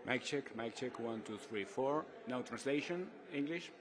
Mic check, 1, 2, 3, 4. No translation, English.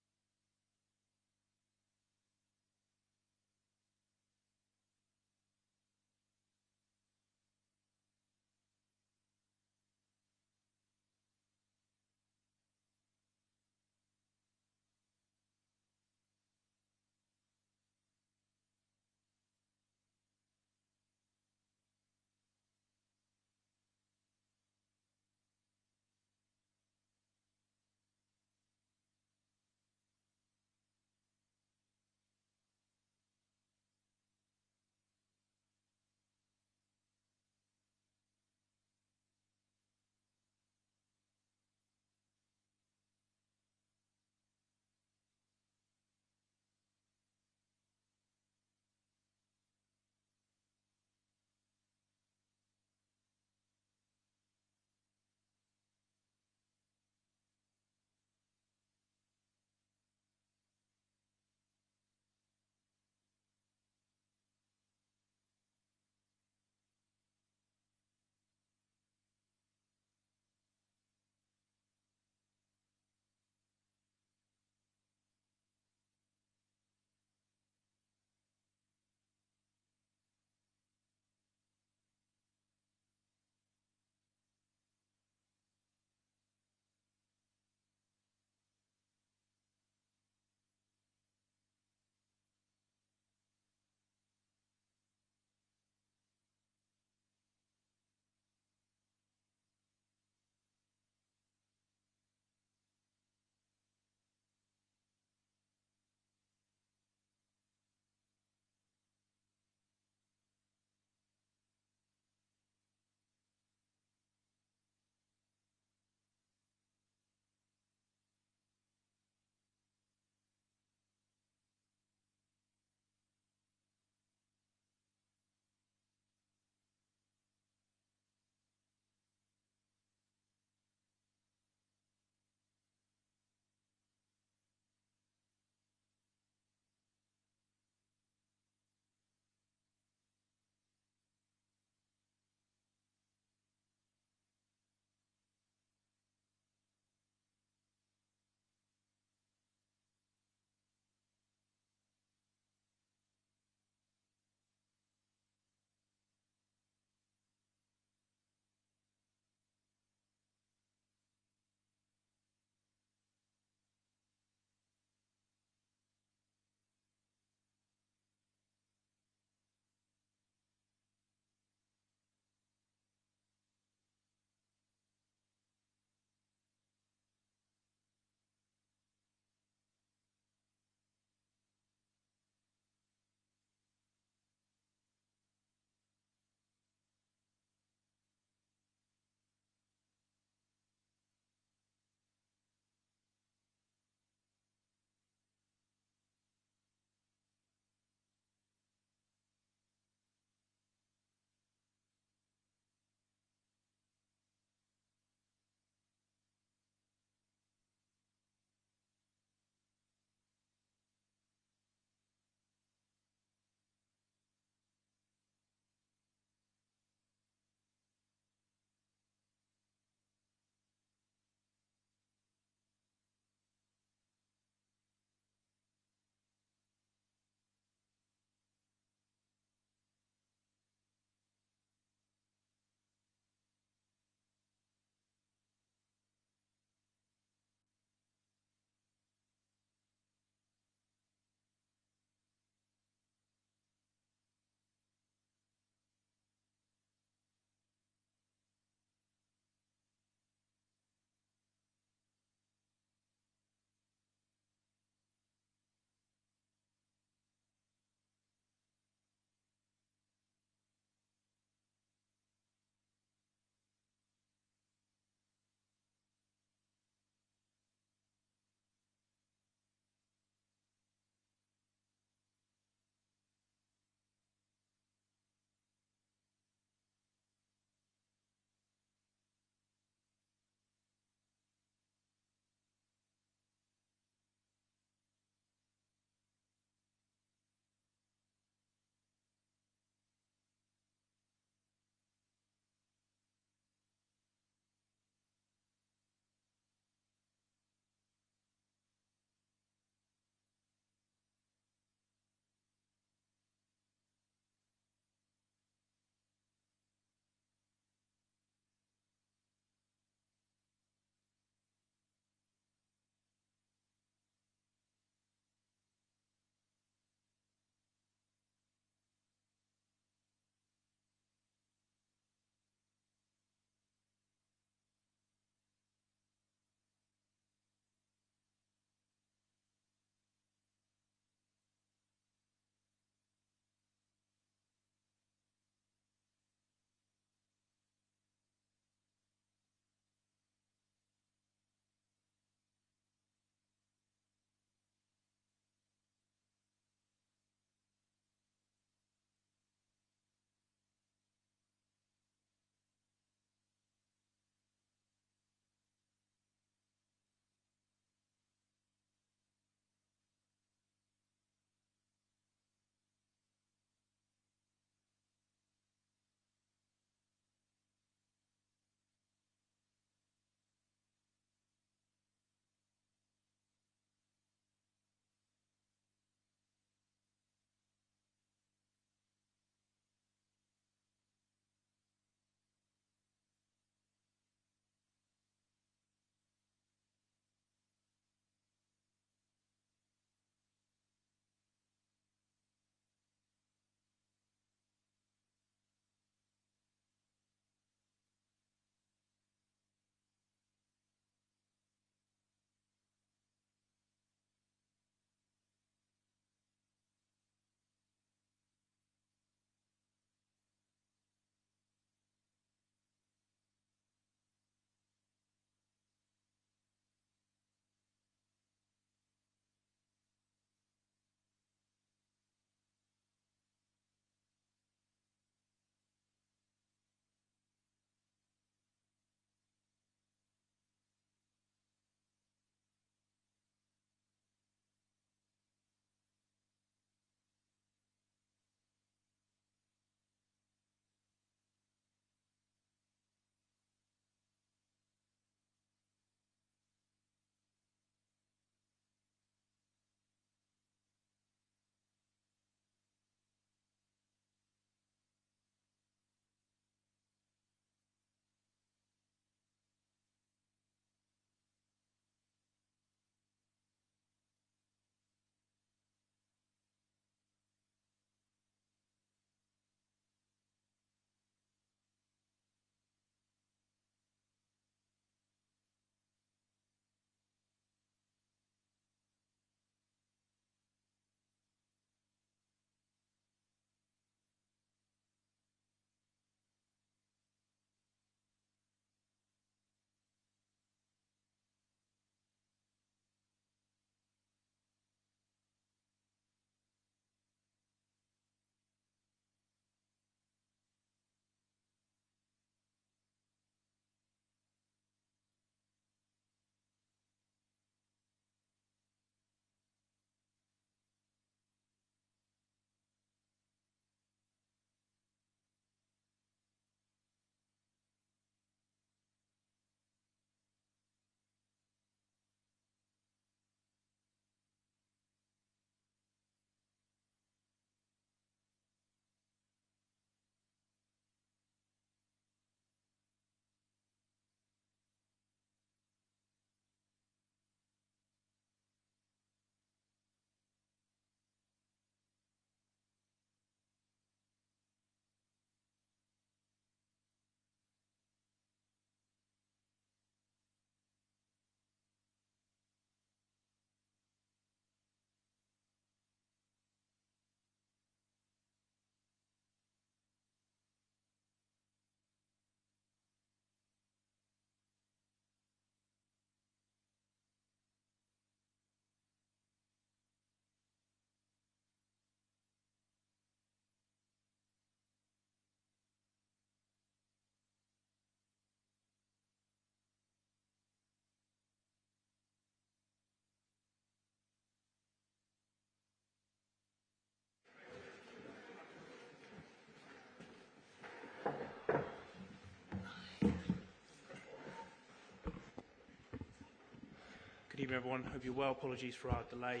evening, everyone. Hope you're well. Apologies for our delay.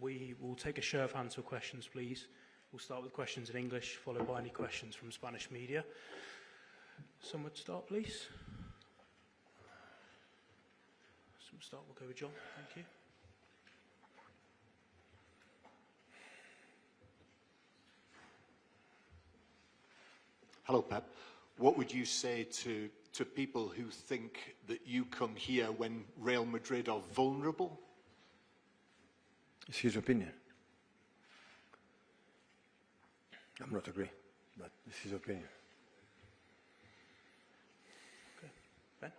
We will take a show of hands for questions, please. We'll start with questions in English, followed by any questions from Spanish media. Someone to start, please. Someone to start. We'll go with John. Thank you. Hello, Pep. What would you say to people who think that you come here when Real Madrid are vulnerable? It's his opinion. I'm not agree, but it's his opinion. Okay. Ben?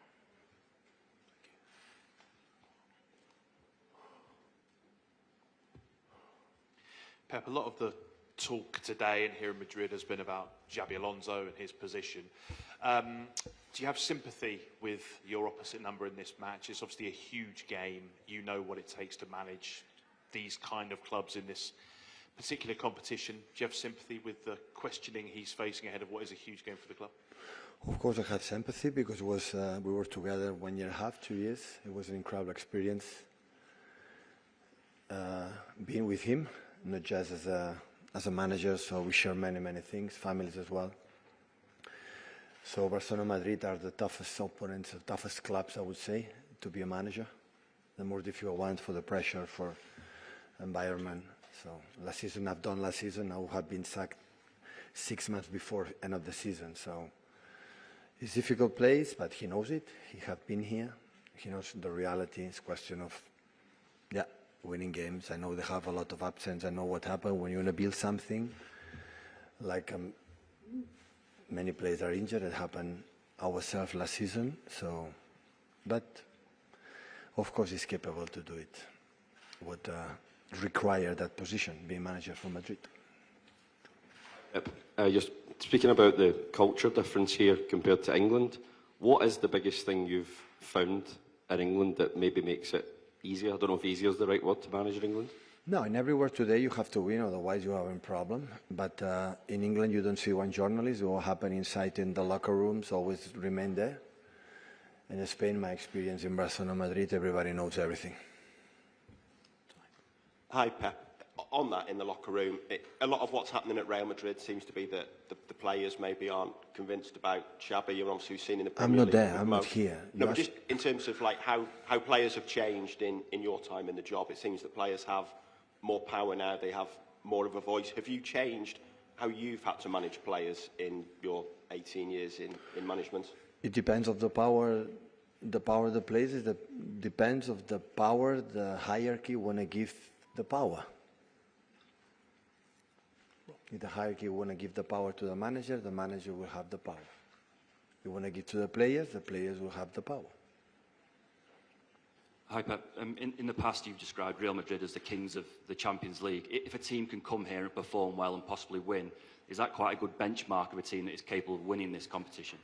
Pep, a lot of the talk today and here in Madrid has been about Xabi Alonso and his position. Do you have sympathy with your opposite number in this match? It's obviously a huge game. You know what it takes to manage these kind of clubs in this particular competition. Do you have sympathy with the questioning he's facing ahead of what is a huge game for the club? Of course I have sympathy because it was, we were together 1 year and a half, 2 years. It was an incredible experience being with him, not just as a manager, so we share many things, families as well. So Barcelona Madrid are the toughest opponents, the toughest clubs, I would say, to be a manager. The more difficult ones for the pressure, for environment. So last season, I've done last season, I would have been sacked 6 months before end of the season. So it's a difficult place, but he knows it. He has been here. He knows the reality. It's a question of, winning games. I know they have a lot of absence. I know what happened when you want to build something. Like many players are injured. It happened ourselves last season. So, but of course he's capable to do it. What require that position, being manager for Madrid. Just speaking about the culture difference here compared to England, what is the biggest thing you've found in England that maybe makes it easier? I don't know if easier is the right word to manage in England. No, in everywhere today you have to win, otherwise you have a problem. But in England you don't see one journalist. What happens inside in the locker rooms always remain there. In Spain, my experience in Barcelona, Madrid, everybody knows everything. Hi, Pep. On that, in the locker room, a lot of what's happening at Real Madrid seems to be that the players maybe aren't convinced about Xabi. You're obviously seen in the Premier League. I'm not there. I'm not here. No, but just in terms of like how players have changed in your time in the job, it seems that players have more power now. They have more of a voice. Have you changed how you've had to manage players in your 18 years in management? It depends of the power. The power of the players depends of the power the hierarchy want to give the power. If the hierarchy want to give the power to the manager will have the power. If you want to give to the players will have the power. Hi, Pep. In the past, you've described Real Madrid as the kings of the Champions League. If a team can come here and perform well and possibly win, is that quite a good benchmark of a team that is capable of winning this competition?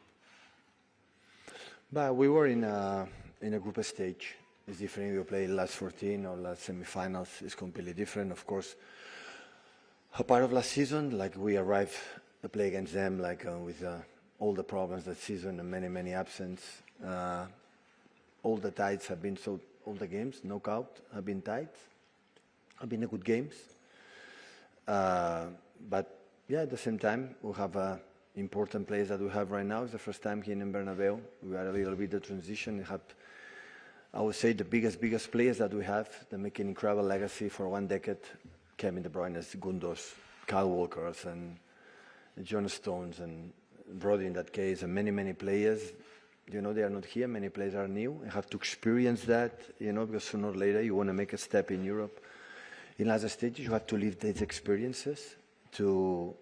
But we were in a group stage. It's different if you play last 14 or last semi-finals. It's completely different, of course. A part of last season, like we arrived to play against them, like with all the problems that season and many absence. All the ties have been all the games, knockout, have been tight. Have been good games. But yeah, at the same time, we have important players that we have right now. It's the first time here in Bernabeu. We are a little bit of transition. We have, I would say, the biggest players that we have. They make an incredible legacy for 1 decade. Kevin De Bruyne, Gundos, Kyle Walkers, and John Stones, and Rodri in that case, and many players. You know, they are not here. Many players are new. You have to experience that, you know, because sooner or later you want to make a step in Europe. In other stages, you have to live these experiences to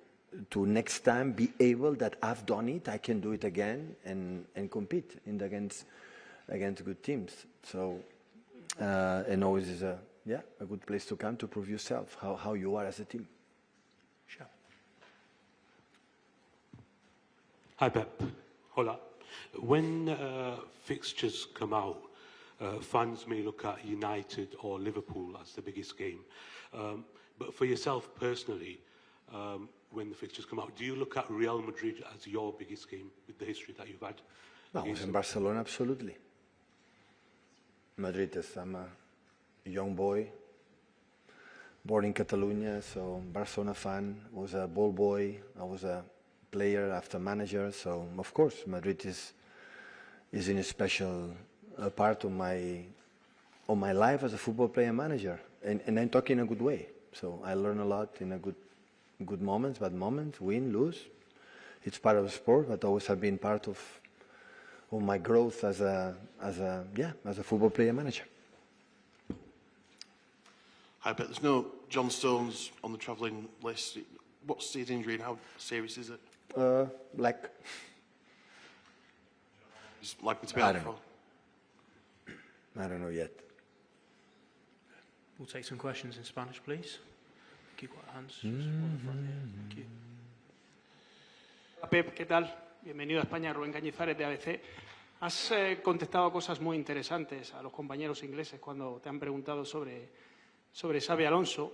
next time be able that I've done it, I can do it again and compete against good teams. So, and always is a good place to come to prove yourself, how you are as a team. Sure. Hi, Pep. Hola. When fixtures come out, fans may look at United or Liverpool as the biggest game. But for yourself personally, when the fixtures come out, do you look at Real Madrid as your biggest game with the history that you've had? No, in Barcelona, absolutely. Madrid is, I'm a young boy, born in Catalonia, so Barcelona fan, was a ball boy, I was a player after manager, so of course Madrid is in a special part of my life as a football player and manager, and I'm talking in a good way. So I learn a lot in a good moments, bad moments, win, lose. It's part of the sport, but always have been part of my growth as a football player and manager. Hi, but there's no John Stones on the travelling list. What's his injury and how serious is it? Like. He's likely to be out for. I don't know yet. We'll take some questions in Spanish, please. Keep got hands. Just on the front here. Thank you. Pep, ¿qué tal? Bienvenido a España, Rubén Cañizares de ABC. Has contestado cosas muy interesantes a los compañeros ingleses cuando te han preguntado sobre Xabi Alonso.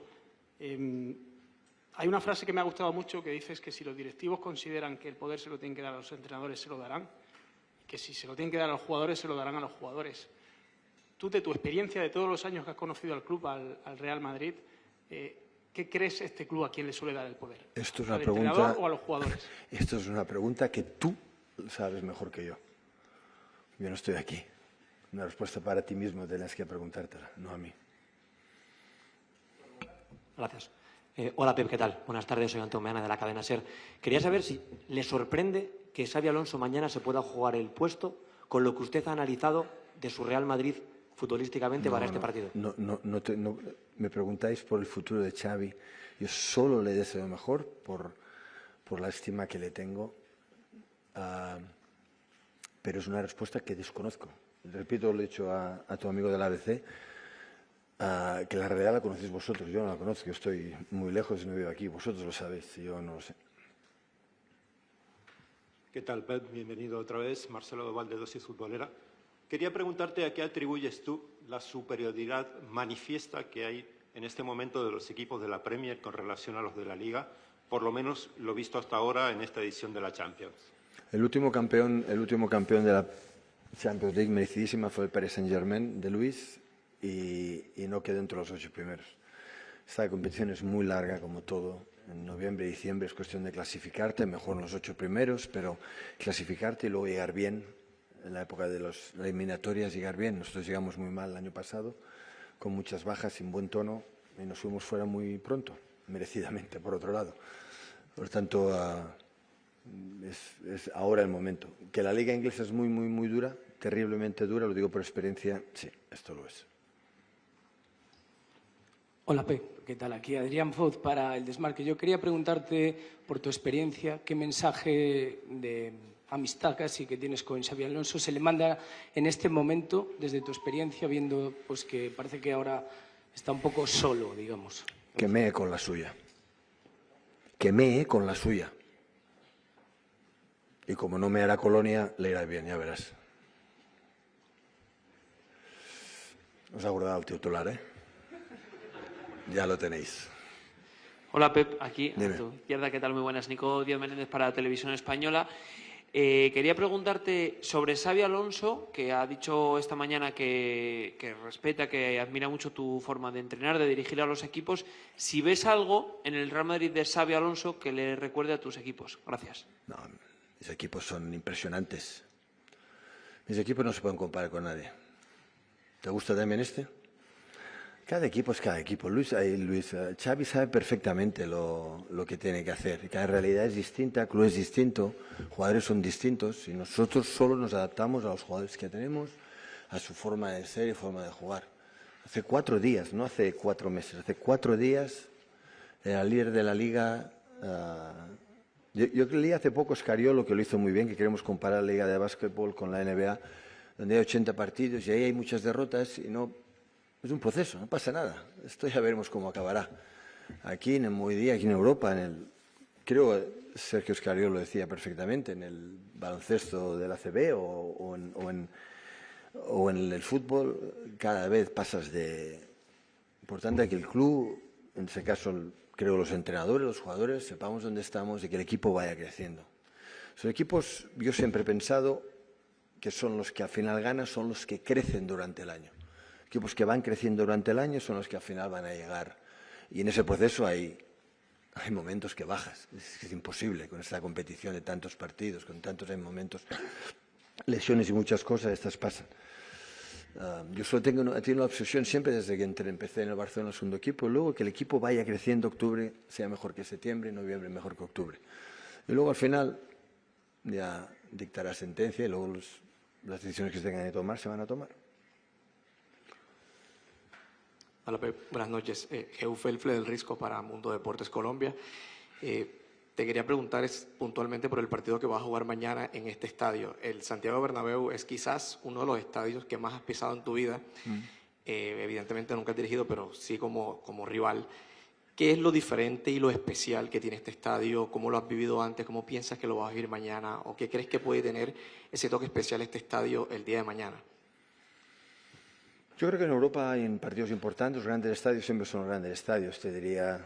Hay una frase que me ha gustado mucho que dices que si los directivos consideran que el poder se lo tienen que dar a los entrenadores, se lo darán. Y que si se lo tienen que dar a los jugadores, se lo darán a los jugadores. Tú, de tu experiencia de todos los años que has conocido al club, al Real Madrid, ¿qué crees este club a quién le suele dar el poder? Esto es una ¿Al pregunta, entrenador o a los jugadores? Esto es una pregunta que tú sabes mejor que yo. Yo no estoy aquí. Una respuesta para ti mismo tienes que preguntártela, no a mí. Gracias. Hola Pep, ¿qué tal? Buenas tardes, soy Antón Meana de la cadena SER. Quería saber si le sorprende que Xabi Alonso mañana se pueda jugar el puesto con lo que usted ha analizado de su Real Madrid futbolísticamente para este partido. No, me preguntáis por el futuro de Xavi. Yo solo le deseo mejor por la estima que le tengo, pero es una respuesta que desconozco. Repito, lo he dicho a tu amigo del ABC, que la realidad la conocéis vosotros, yo no la conozco, yo estoy muy lejos y no vivo aquí, vosotros lo sabéis, yo no lo sé. ¿Qué tal, Pep? Bienvenido otra vez, Marcelo de Valdedosis Futbolera. Quería preguntarte a qué atribuyes tú la superioridad manifiesta que hay en este momento de los equipos de la Premier con relación a los de la Liga, por lo menos lo visto hasta ahora en esta edición de la Champions. El último campeón de la Champions League merecidísima fue el Paris Saint-Germain de Luis y no quedó entre los 8 primeros. Esta competición es muy larga, como todo. En noviembre y diciembre es cuestión de clasificarte, mejor en los 8 primeros, pero clasificarte y luego llegar bien. En la época de las eliminatorias llegar bien. Nosotros llegamos muy mal el año pasado, con muchas bajas, sin buen tono, y nos fuimos fuera muy pronto, merecidamente, por otro lado. Por tanto, es ahora el momento. Que la liga inglesa es muy, muy, muy dura, terriblemente dura, lo digo por experiencia, sí, esto lo es. Hola, Pep, ¿qué tal? Aquí Adrián Foz para El Desmarque. Yo quería preguntarte, por tu experiencia, qué mensaje de amistad casi que tienes con Xabi Alonso se le manda en este momento, desde tu experiencia, viendo pues que parece que ahora está un poco solo, digamos. Que mee con la suya. Que mee con la suya. Y como no me hará Colonia, le irá bien, ya verás. Os ha guardado el titular, ¿eh? Ya lo tenéis. Hola Pep, aquí Dime. a tu izquierda, ¿qué tal? Muy buenas. Nico Díaz Menéndez para la Televisión Española. Quería preguntarte sobre Xabi Alonso, que ha dicho esta mañana que respeta, que admira mucho tu forma de entrenar, de dirigir a los equipos. Si ves algo en el Real Madrid de Xabi Alonso que le recuerde a tus equipos. Gracias. No, mis equipos son impresionantes. Mis equipos no se pueden comparar con nadie. ¿Te gusta también este? Cada equipo es cada equipo. Xavi sabe perfectamente lo que tiene que hacer. Cada realidad es distinta, el club es distinto, jugadores son distintos y nosotros solo nos adaptamos a los jugadores que tenemos, a su forma de ser y forma de jugar. Hace 4 días, no hace 4 meses, hace 4 días era líder de la Liga. Yo leí hace poco Scariolo, que lo hizo muy bien, que queremos comparar la Liga de Básquetbol con la NBA, donde hay 80 partidos y ahí hay muchas derrotas y no... Es un proceso, no pasa nada. Esto ya veremos cómo acabará. Aquí hoy día, aquí en Europa, creo que Sergio Scariolo lo decía perfectamente, en el baloncesto del ACB o en el fútbol, cada vez pasas de... Importante que el club, en ese caso, creo los entrenadores, los jugadores, sepamos dónde estamos y que el equipo vaya creciendo. Son equipos, yo siempre he pensado, que son los que al final ganan, son los que crecen durante el año. equipos que van creciendo durante el año son los que al final van a llegar. Y en ese proceso hay momentos que bajas. Es imposible con esta competición de tantos partidos, con tantos momentos, lesiones y muchas cosas, estas pasan. Yo solo he tenido la obsesión siempre desde que empecé en el Barcelona, el segundo equipo, y luego que el equipo vaya creciendo, octubre sea mejor que septiembre, noviembre mejor que octubre. Y luego al final ya dictará sentencia y luego las decisiones que se tengan que tomar se van a tomar. Hola, Pep. Buenas noches. Felfle del Risco para Mundo Deportes Colombia. Te quería preguntar puntualmente por el partido que vas a jugar mañana en este estadio. El Santiago Bernabéu es quizás uno de los estadios que más has pisado en tu vida. Evidentemente nunca has dirigido, pero sí como rival. ¿Qué es lo diferente y lo especial que tiene este estadio? ¿Cómo lo has vivido antes? ¿Cómo piensas que lo vas a vivir mañana? ¿O qué crees que puede tener ese toque especial este estadio el día de mañana? Yo creo que en Europa, en partidos importantes, los grandes estadios siempre son los grandes estadios. Te diría,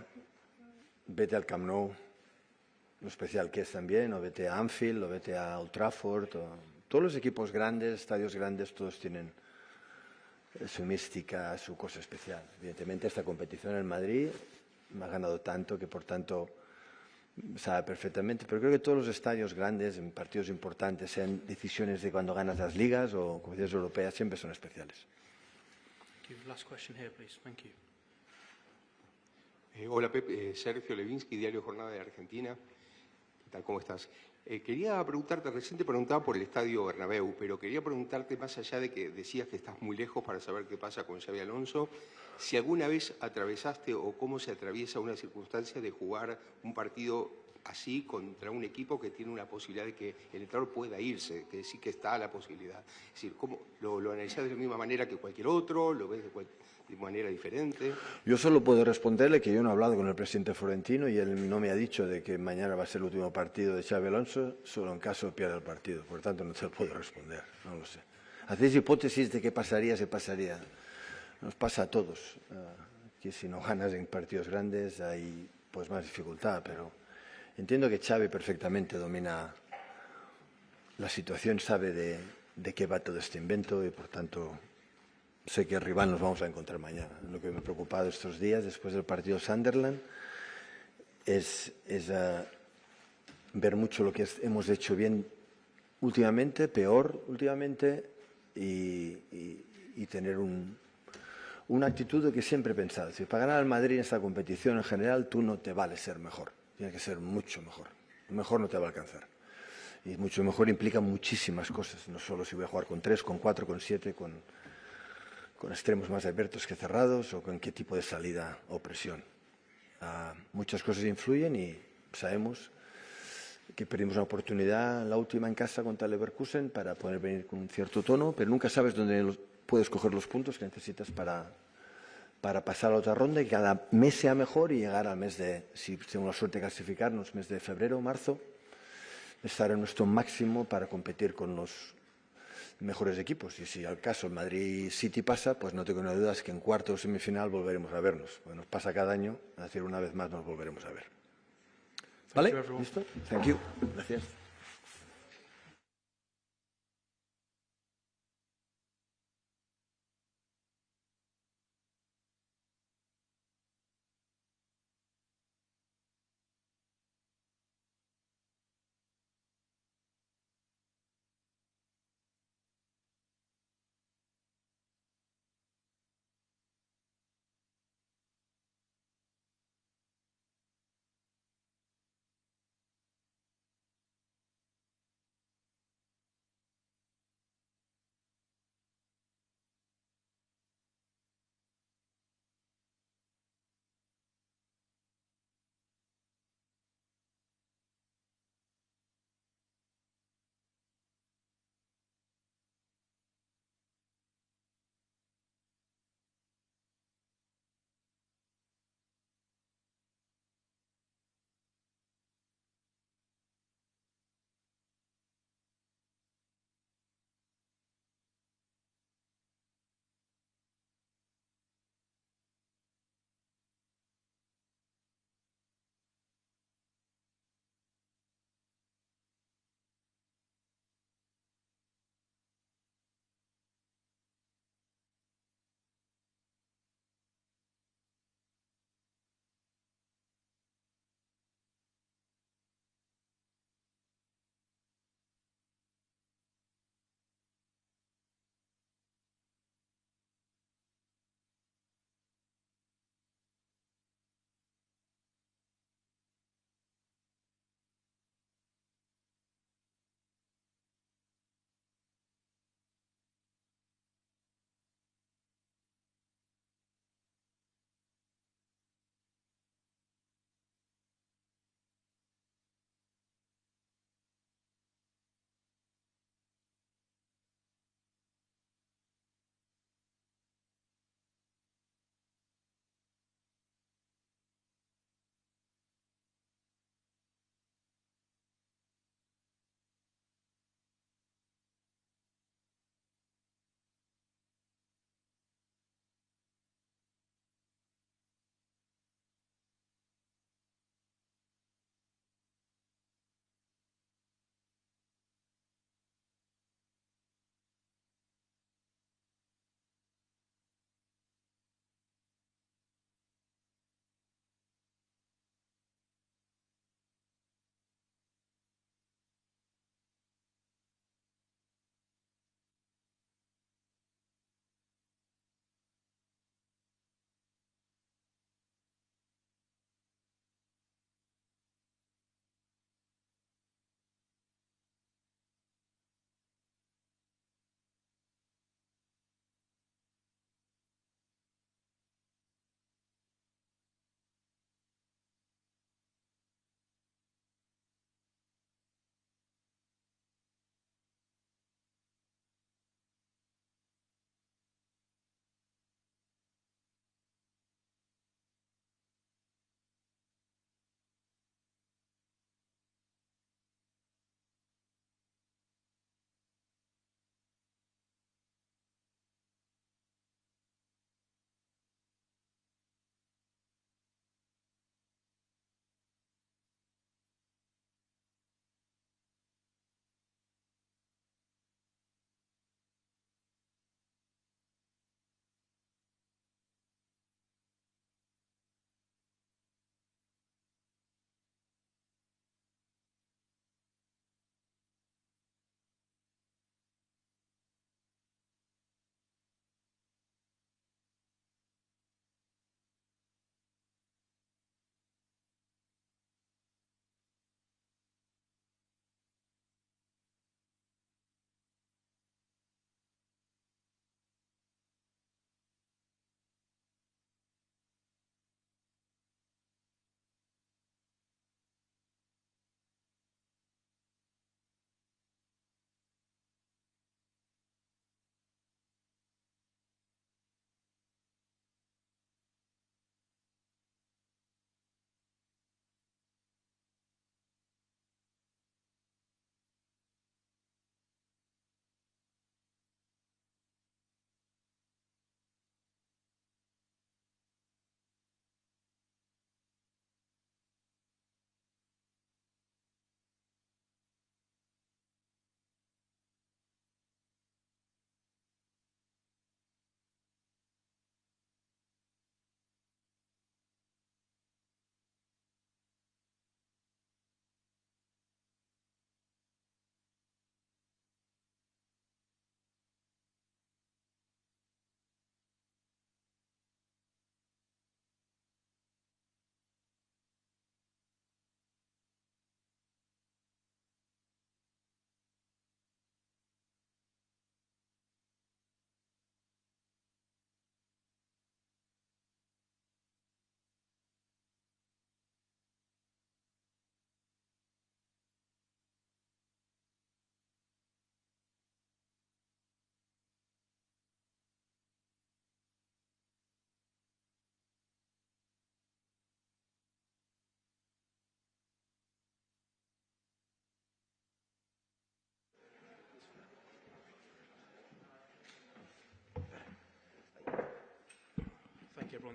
vete al Camp Nou, lo especial que es también, o vete a Anfield, o vete a Old Trafford. Todos los equipos grandes, estadios grandes, todos tienen su mística, su cosa especial. Evidentemente, esta competición en Madrid me ha ganado tanto que, por tanto, sabe perfectamente. Pero creo que todos los estadios grandes, en partidos importantes, sean decisiones de cuando ganas las ligas o competiciones europeas, siempre son especiales. Last question here, please. Thank you. Hola, Pep. Sergio Levinsky, Diario Jornada de Argentina. ¿Qué tal? ¿Cómo estás? Quería preguntarte, recién te preguntaba por el estadio Bernabéu, pero quería preguntarte, más allá de que decías que estás muy lejos para saber qué pasa con Xabi Alonso, si alguna vez atravesaste o cómo se atraviesa una circunstancia de jugar un partido así contra un equipo que tiene una posibilidad de que el entrenador pueda irse, que sí que está la posibilidad. Es decir, ¿cómo lo analizás de la misma manera que cualquier otro? ¿Lo ves de manera diferente? Yo solo puedo responderle que yo no he hablado con el presidente Florentino y él no me ha dicho de que mañana va a ser el último partido de Xabi Alonso, solo en caso pierda el partido. Por tanto, no te lo puedo responder, no lo sé. Hacéis hipótesis de qué pasaría si pasaría. Nos pasa a todos. Que si no ganas en partidos grandes hay pues más dificultad, pero entiendo que Xavi perfectamente domina la situación, sabe de qué va todo este invento y, por tanto, sé que el rival nos vamos a encontrar mañana. Lo que me ha preocupado estos días, después del partido Sunderland, es ver mucho lo que hemos hecho bien últimamente, peor últimamente, y tener una actitud de que siempre he pensado. Si para ganar al Madrid en esta competición en general, tú no te vale ser mejor. Tiene que ser mucho mejor. Lo mejor no te va a alcanzar. Y mucho mejor implica muchísimas cosas. No solo si voy a jugar con 3, con 4, con 7, con extremos más abiertos que cerrados o con qué tipo de salida o presión. Muchas cosas influyen y sabemos que perdimos una oportunidad, la última en casa contra Leverkusen, para poder venir con un cierto tono, pero nunca sabes dónde puedes coger los puntos que necesitas para pasar a la otra ronda y que cada mes sea mejor y llegar al mes de, si tenemos la suerte de clasificarnos, mes de febrero o marzo, estar en nuestro máximo para competir con los mejores equipos. Y si al caso el Madrid City pasa, pues no tengo una duda, es que en cuarto o semifinal volveremos a vernos. Bueno, nos pasa cada año, es decir, una vez más nos volveremos a ver. ¿Vale? ¿Listo? Thank you. Gracias.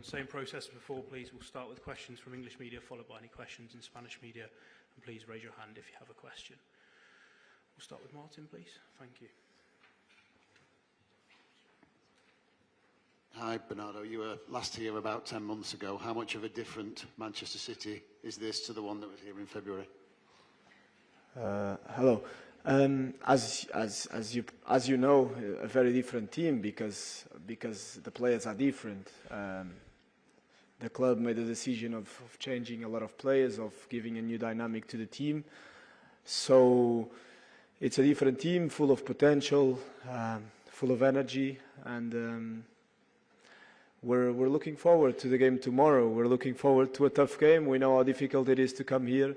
everyone. Same process as before, please. We'll start with questions from English media, followed by any questions in Spanish media. And please raise your hand if you have a question. We'll start with Martin, please. Thank you. Hi, Bernardo. You were last here about 10 months ago. How much of a different Manchester City is this to the one that was here in February? Hello. As you know, a very different team because the players are different. The club made a decision of changing a lot of players, of giving a new dynamic to the team. So it's a different team, full of potential, full of energy, and we're looking forward to the game tomorrow. We're looking forward to a tough game. We know how difficult it is to come here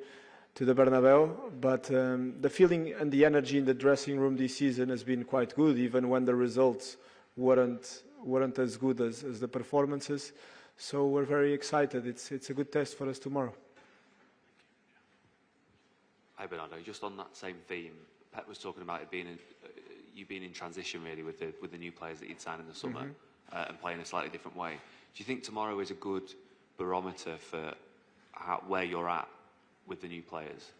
to the Bernabeu, but the feeling and the energy in the dressing room this season has been quite good, even when the results weren't as good as the performances. So we're very excited. It's a good test for us tomorrow. Hi Bernardo, just on that same theme, Pep was talking about it being you being in transition really with the new players that you'd signed in the summer and playing a slightly different way. Do you think tomorrow is a good barometer for where you're at with the new players?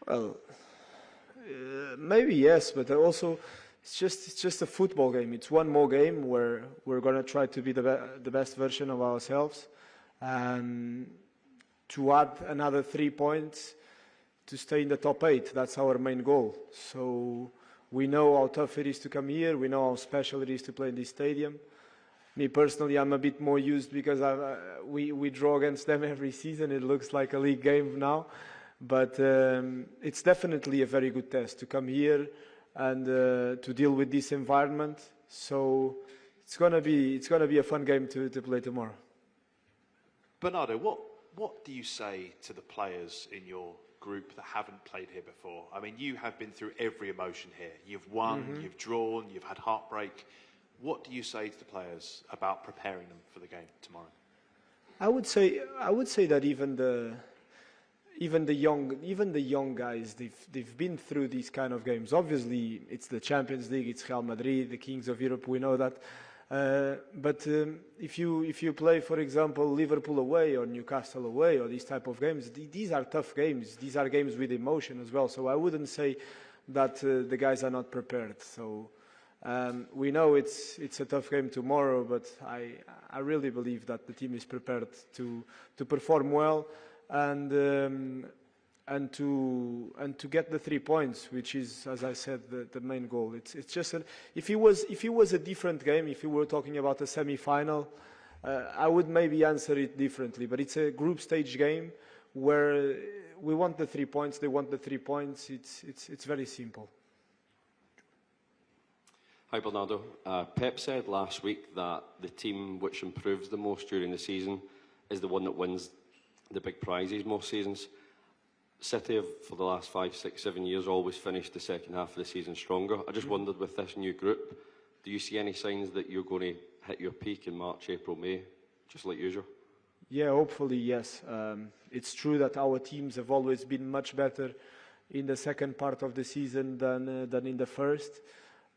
Well, maybe yes, but also it's just a football game. It's one more game where we're going to try to be the best version of ourselves, and to add another 3 points to stay in the top 8. That's our main goal. So we know how tough it is to come here. We know how special it is to play in this stadium. Me personally, I'm a bit more used because we draw against them every season. It looks like a league game now, but it's definitely a very good test to come here and to deal with this environment. So it's gonna be a fun game to play tomorrow. Bernardo, what do you say to the players in your group that haven't played here before? I mean, you have been through every emotion here. You've won, you've drawn, you've had heartbreak. What do you say to the players about preparing them for the game tomorrow? I would say that even the young guys, they've been through these kind of games. Obviously, it's the Champions League, it's Real Madrid, the kings of Europe. We know that. But if you play, for example, Liverpool away or Newcastle away or these type of games, these are tough games. These are games with emotion as well. So I wouldn't say that the guys are not prepared. So. We know it's a tough game tomorrow, but I really believe that the team is prepared to perform well and to get the 3 points, which is, as I said, the main goal. It's just if it was a different game, if you were talking about a semi-final, I would maybe answer it differently. But it's a group stage game where we want the 3 points. They want the 3 points. It's very simple. Hi Bernardo. Pep said last week that the team which improves the most during the season is the one that wins the big prizes most seasons. City have, for the last 5, 6, 7 years, always finished the second half of the season stronger. I just wondered, with this new group, do you see any signs that you're going to hit your peak in March, April, May, just like usual? Yeah, hopefully, yes. It's true that our teams have always been much better in the second part of the season than in the first.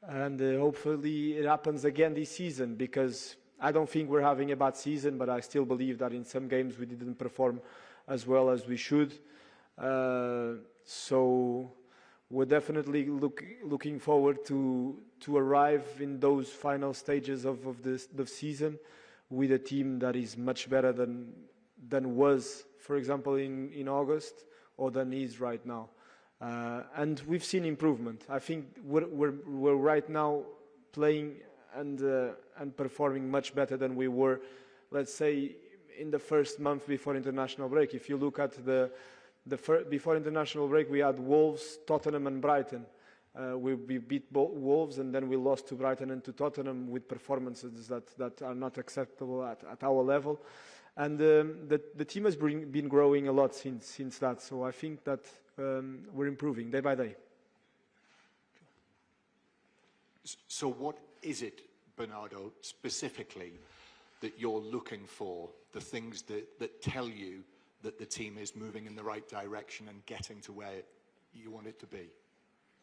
And hopefully it happens again this season, because I don't think we're having a bad season, but I still believe that in some games we didn't perform as well as we should. So we're definitely looking forward to arrive in those final stages of the season with a team that is much better than was, for example, in August, or than is right now. And we've seen improvement. I think we're right now playing and performing much better than we were, let's say, in the first month before international break. If you look at before international break, we had Wolves, Tottenham and Brighton. We beat Wolves, and then we lost to Brighton and to Tottenham with performances that are not acceptable at our level. And the team has been growing a lot since that. So I think that we're improving day by day. So what is it, Bernardo, specifically, that you're looking for, the things that tell you that the team is moving in the right direction and getting to where you want it to be?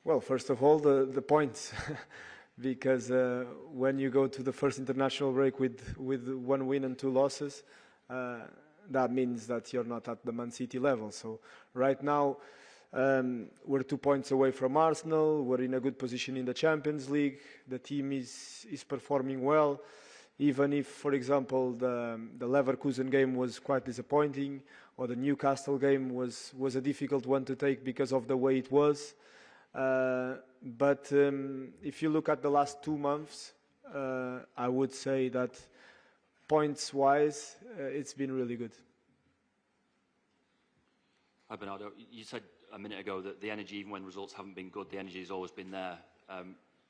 Well, first of all, the points. because when you go to the first international break with 1 win and 2 losses, that means that you're not at the Man City level. So right now, we're 2 points away from Arsenal. We're in a good position in the Champions League. The team is performing well, even if, for example, the Leverkusen game was quite disappointing, or the Newcastle game was a difficult one to take because of the way it was. But if you look at the last 2 months, I would say that points-wise, it's been really good. Hi, Bernardo. You said a minute ago that the energy, even when results haven't been good, the energy has always been there.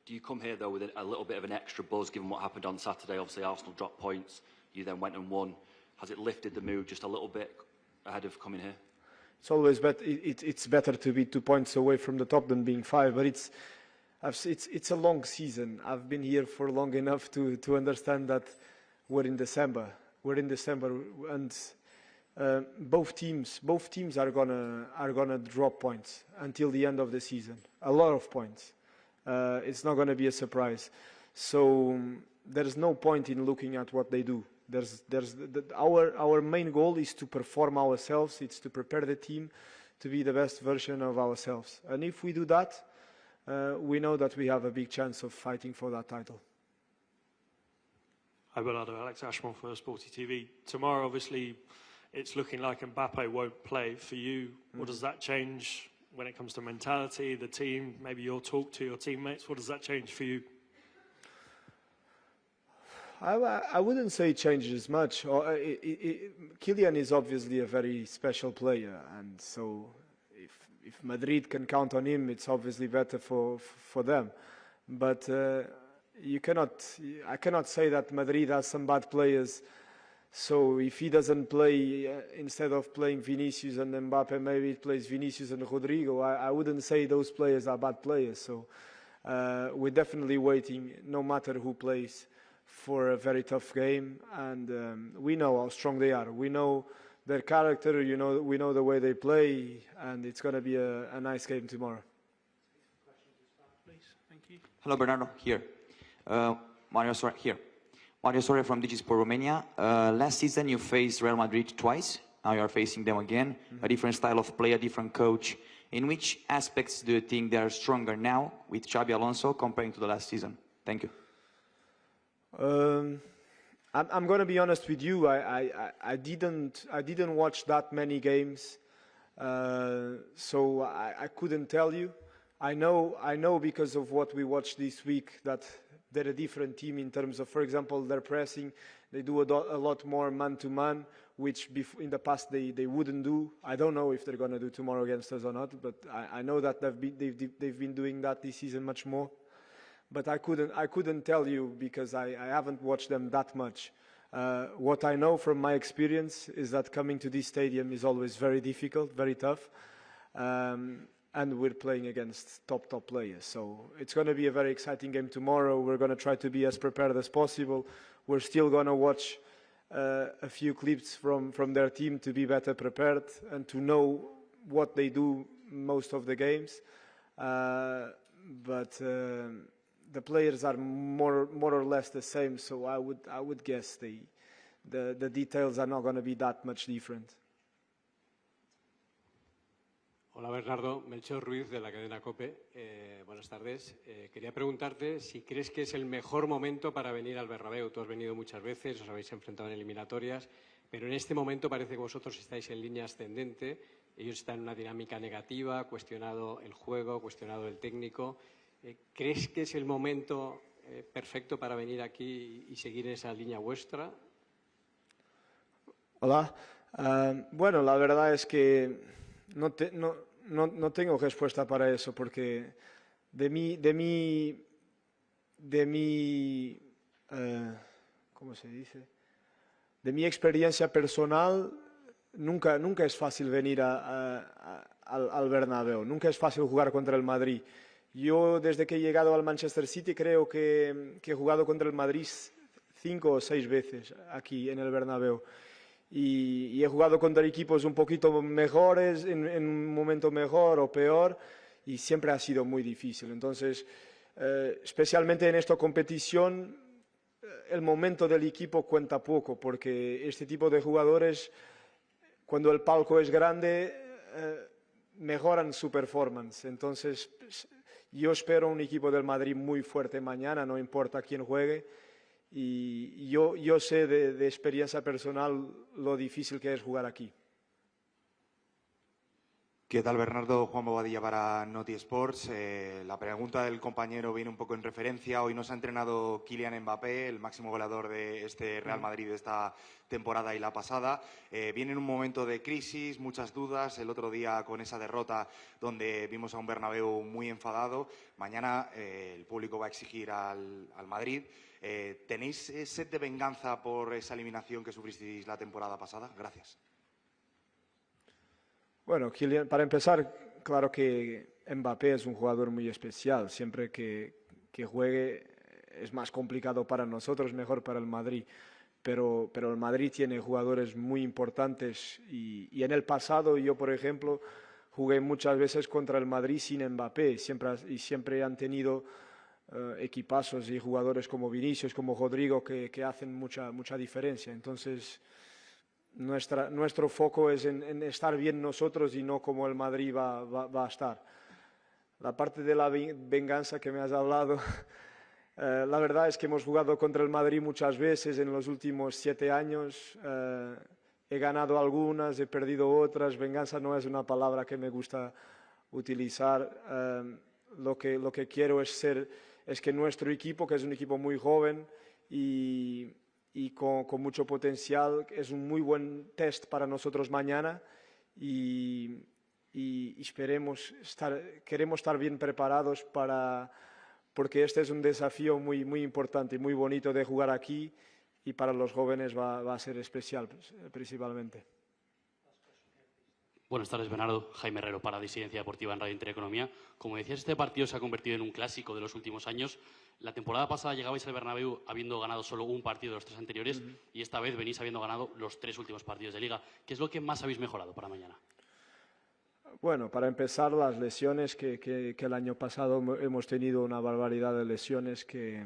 Do you come here, though, with a little bit of an extra buzz, given what happened on Saturday? Obviously, Arsenal dropped points. You then went and won. Has it lifted the mood just a little bit ahead of coming here? It's always better. It's better to be 2 points away from the top than being 5. But it's a long season. I've been here for long enough to understand that we're in December. We're in December, and both teams are gonna drop points until the end of the season. A lot of points. It's not gonna be a surprise. So there's no point in looking at what they do. Our main goal is to perform ourselves. It's to prepare the team to be the best version of ourselves. And if we do that, we know that we have a big chance of fighting for that title. Hi, Bernardo. Alex Ashmore for Sporty TV. Tomorrow, obviously, it's looking like Mbappe won't play. For you, what does that change when it comes to mentality, the team, maybe your talk to your teammates? What does that change for you? I wouldn't say it changes much. Kylian is obviously a very special player, and so if Madrid can count on him, it's obviously better for them. But I cannot say that Madrid has some bad players. So if he doesn't play, instead of playing Vinicius and Mbappe, maybe he plays Vinicius and Rodrigo. I wouldn't say those players are bad players. So we're definitely waiting, no matter who plays, for a very tough game. And we know how strong they are. We know their character. We know the way they play, and it's going to be a nice game tomorrow. Hello, Bernardo. Here. Mario Soria here. Mario Soria from Digisport Romania. Last season you faced Real Madrid twice. Now you are facing them again. A different style of play, a different coach. In which aspects do you think they are stronger now with Xabi Alonso comparing to the last season? Thank you. I'm going to be honest with you. I didn't watch that many games, so I couldn't tell you. I know because of what we watched this week that they're a different team in terms of, for example, their pressing. They do a lot more man-to-man, which in the past they wouldn't do. I don't know if they're going to do tomorrow against us or not, but I know that they've been doing that this season much more. But I couldn't tell you because I haven't watched them that much. What I know from my experience is that coming to this stadium is always very difficult, very tough. And we're playing against top players. So it's going to be a very exciting game tomorrow. We're going to try to be as prepared as possible. We're still going to watch a few clips from their team to be better prepared and to know what they do most of the games. But the players are more or less the same, so I would guess the details are not going to be that much different. Hola Bernardo, Melchor Ruiz de la cadena COPE. Buenas tardes. Quería preguntarte si crees que es el mejor momento para venir al Bernabéu. Tú has venido muchas veces, os habéis enfrentado en eliminatorias, pero en este momento parece que vosotros estáis en línea ascendente. Ellos están en una dinámica negativa, cuestionado el juego, cuestionado el técnico. ¿Crees que es el momento perfecto para venir aquí y seguir esa línea vuestra? Hola. Bueno, la verdad es que no tengo respuesta para eso, porque de mi ¿cómo se dice? De mi experiencia personal, nunca es fácil venir al Bernabéu, nunca es fácil jugar contra el Madrid. Yo desde que he llegado al Manchester City creo que he jugado contra el Madrid 5 o 6 veces aquí en el Bernabéu. Y he jugado contra equipos un poquito mejores, en un momento mejor o peor, y siempre ha sido muy difícil. Entonces, especialmente en esta competición, el momento del equipo cuenta poco, porque este tipo de jugadores, cuando el palco es grande, mejoran su performance. Entonces, yo espero un equipo del Madrid muy fuerte mañana, no importa quién juegue. Y yo sé de experiencia personal lo difícil que es jugar aquí. ¿Qué tal, Bernardo? Juan Bobadilla para Noti Sports. La pregunta del compañero viene un poco en referencia. Hoy nos ha entrenado Kylian Mbappé, el máximo goleador de este Real Madrid de esta temporada y la pasada. Viene en un momento de crisis, muchas dudas. El otro día con esa derrota donde vimos a un Bernabéu muy enfadado. Mañana el público va a exigir al Madrid. ¿Tenéis sed de venganza por esa eliminación que sufristeis la temporada pasada? Gracias. Bueno, Kylian, para empezar, claro que Mbappé es un jugador muy especial. Siempre que juegue es más complicado para nosotros, mejor para el Madrid. Pero el Madrid tiene jugadores muy importantes y en el pasado yo, por ejemplo, jugué muchas veces contra el Madrid sin Mbappé siempre han tenido equipazos y jugadores como Vinicius, como Rodrigo que hacen mucha diferencia. Entonces, nuestro foco es en estar bien nosotros y no como el Madrid va a estar. La parte de la venganza que me has hablado, la verdad es que hemos jugado contra el Madrid muchas veces en los últimos 7 años. He ganado algunas, he perdido otras. Venganza no es una palabra que me gusta utilizar. Lo que quiero es que nuestro equipo, que es un equipo muy joven y con mucho potencial, es un muy buen test para nosotros mañana y queremos estar bien preparados porque este es un desafío muy importante y muy bonito de jugar aquí y para los jóvenes va a ser especial principalmente. Buenas tardes, Bernardo. Jaime Herrero para Disidencia Deportiva en Radio Intereconomía. Como decías, este partido se ha convertido en un clásico de los últimos años. La temporada pasada llegabais al Bernabéu habiendo ganado solo un partido de los 3 anteriores y esta vez venís habiendo ganado los 3 últimos partidos de Liga. ¿Qué es lo que más habéis mejorado para mañana? Bueno, para empezar, las lesiones que el año pasado hemos tenido una barbaridad de lesiones que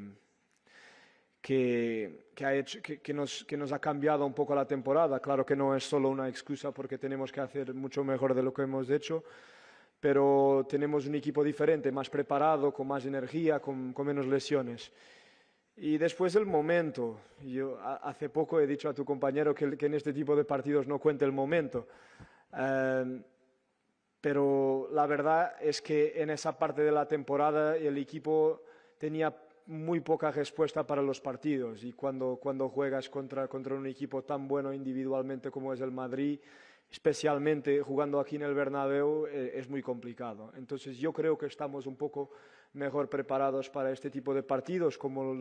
nos ha cambiado un poco la temporada. Claro que no es solo una excusa porque tenemos que hacer mucho mejor de lo que hemos hecho, pero tenemos un equipo diferente, más preparado, con más energía, con menos lesiones. Y después el momento. Yo hace poco he dicho a tu compañero que en este tipo de partidos no cuenta el momento. Pero la verdad es que en esa parte de la temporada el equipo tenía muy poca respuesta para los partidos y cuando juegas contra un equipo tan bueno individualmente como es el Madrid, especialmente jugando aquí en el Bernabéu, es muy complicado. Entonces yo creo que estamos un poco mejor preparados para este tipo de partidos, como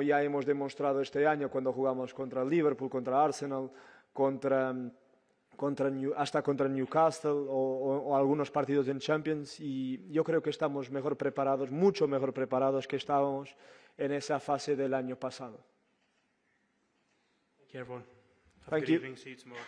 ya hemos demostrado este año cuando jugamos contra el Liverpool, contra Arsenal, hasta contra Newcastle o algunos partidos en Champions, y yo creo que estamos mejor preparados, mucho mejor preparados que estábamos en esa fase del año pasado. Thank you, everyone. Have Thank a good you. evening. See you tomorrow.